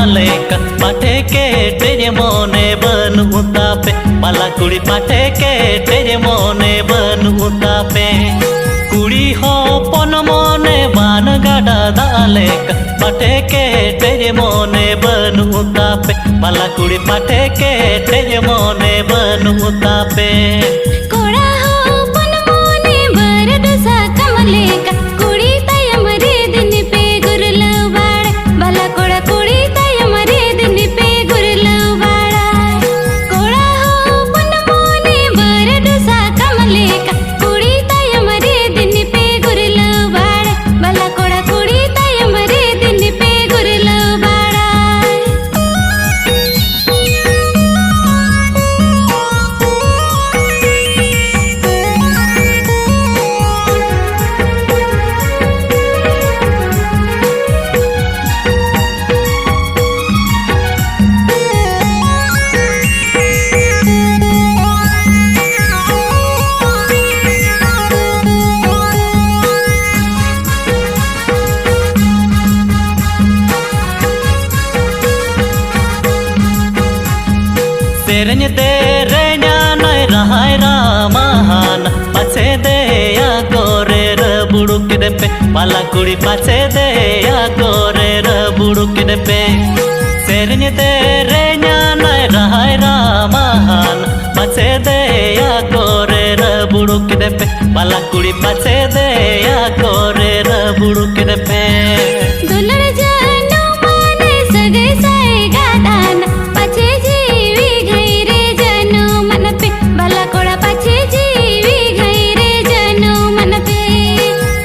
दाले का पाठे के तेरे मोने बनू तापे बाला कुड़ी पाठे के तेरे मोने बनू तापे कुड़ी हो पन मोने बान गाडा दाले का पाठे के तेरे मोने बनू तापे बाला कुड़ी पाठे के तेरे मोने बनू तापे कोड़ा हो पन मोने बरड सा कमले का कुड़ी तय मरे दिन पे गुरलो बाड़ा बाला कोड़ा कुड़ी तय मरे दिन पे गुरलो बाड़ा कोड़ा हो पन मोने बरड सा कमले का कुड़ी तय मरे दिन पे गुरलो बाड़ा बाला कोड़ा कुड़ी तय मरे दिन पे गुरलो बाड़ा सेरन दे रे न्यानाय रहाय रामाहान पाछे दे या गोरे र बुड़ुक दे पे बाला कुड़ी पाछे दे या गोरे र बुड़ुक दे पे सेरन दे रे न्यानाय रहाय रामाहान पाछे दे या गोरे र बुड़ुक दे पे बाला कुड़ी पाछे दे या गोरे र बुड़ुक दे पे दुलड़ जानो माने सगे साए गादान पाछे जीवी गई रे जनो मन पे बाला कोड़ा पाछे जीवी गई रे जनो मन पे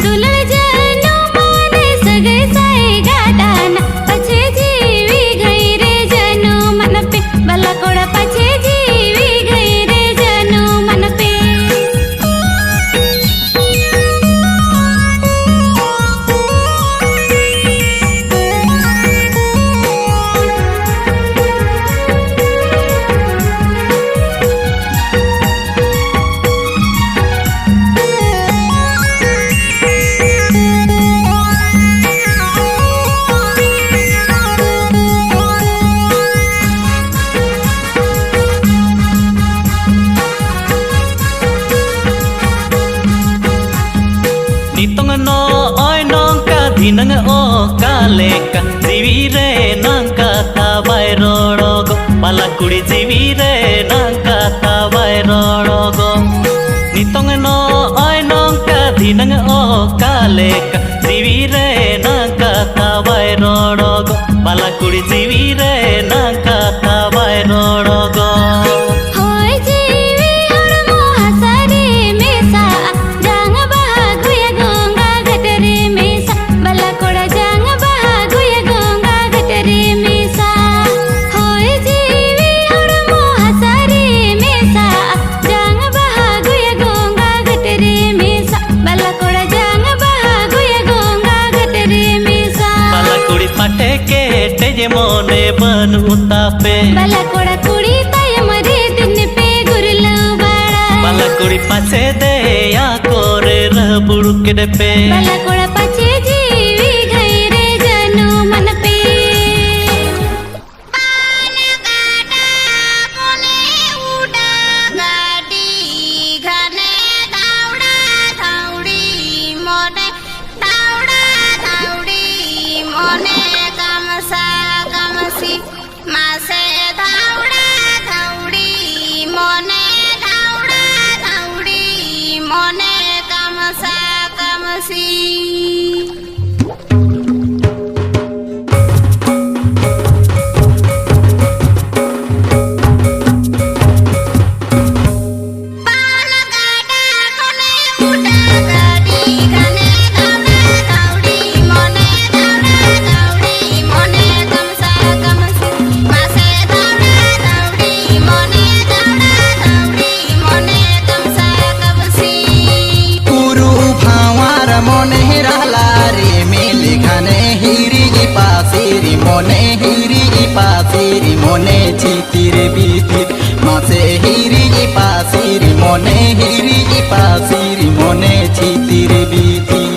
दुलड़ जानो माने सगे साए गादान पाछे जीवी गई रे जनो मन पे बाला कोड़ा पाछे जीवी गई रे जनो मन पे Nitong no oi nongka dinang o kaleka jivi re nangka tawai rodogo bala kudi jivi re nangka tawai rodogo Nitong no oi nongka dinang o kaleka jivi re nangka tawai rodogo bala kudi jivi re nangka tawai rodogo होय जीवी हरमो हसरे मेसा जांग बहागुया गोंगा घटरे मेसा बाला कोड़ा जांग बहागुया गोंगा घटरे मेसा होय जीवी हरमो हसरे मेसा जांग बहागुया गोंगा घटरे मेसा बाला कोड़ा जांग बहागुया गोंगा घटरे मेसा बाला कुड़ी पाटे के तेरे मोने बनू तापे बाला कोड़ा कुड़ी तय मरे दिन पे गुरलो बाड़ा बाला कुड़ी पाछे दे या कोरे र बुड़ुक दे पे बाला कोड़ा पाछे जीवी गई रे जनो मन पे पान काटा कोने उड़ा गाड़ी घने दाउड़ा धाउड़ी मोने दाउड़ा धाउड़ी मोने कमसा कमसी मासे धाउड़ा धाउड़ी मोने धाउड़ा धाउड़ी मोने कमसा कमसी पान काटा कोने उड़ा गाड़ी घने दाउड़ा धाउड़ी मोने दाउड़ा धाउड़ी मोने कमसा कमसी मासे दाउड़ा धाउड़ी मोने दाउड़ा धाउड़ी मोने कमसा कमसी कुरु भावार मोने रहला रे मेले घने हिरी पासिरी मोने छितिर बीतिर मासे हिरी पासिरी मोने छितिर बीतिर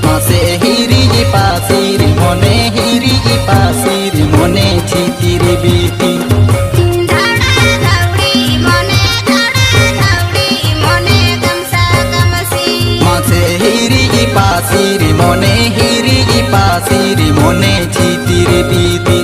মাসে হিরি পাশির মনে হিরি পাশির মনে ছিতির বিতি ধাউড়া ধাউড়ি মনে ধাউড়া ধাউড়ি মনে গামসা গামসি মাসে হিরি পাশির মনে হিরি পাশির মনে ছিতির বিতি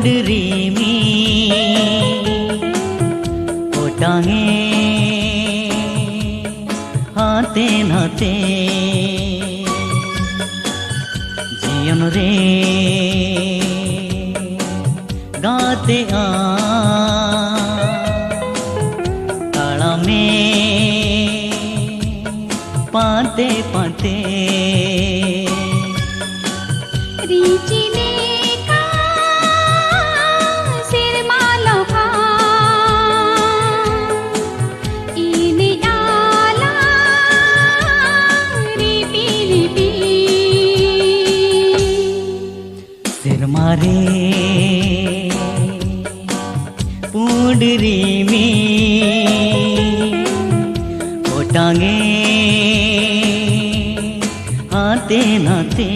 पुंडरीमी ओटांगे हाथे नाते जीवन रे गाते ताड़ा में पाते पाते रीचिने का सिर मालो का इने आला रिपी रिपी सिर मारे पुंडरी में ओटांगे हाथे नाते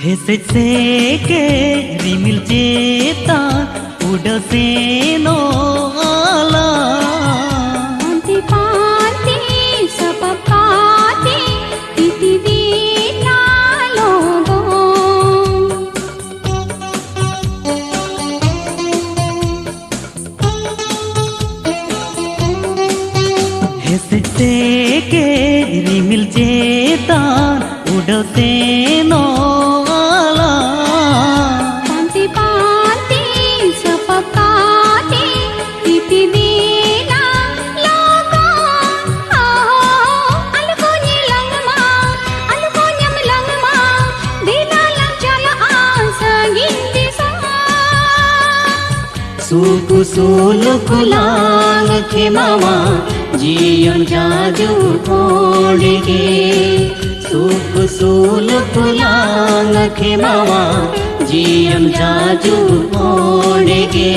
हेसे से के रिमिल चेता उड़से नो आला पांति पांति सपकाति तिति दीना लोगो हेसे से के रिमिल चेता उड़से नो पांति पांति सपकाति तिति दीना लोगो अलको नीलंग मा अलको न्यमलंग मा दीना लं चला संगीति सा सुकु सुलुकुलांग के मामा जीवन जाजू ओढ़गे सुकु सुलुकुलांग के मामा जीवन जाजू ओढ़गे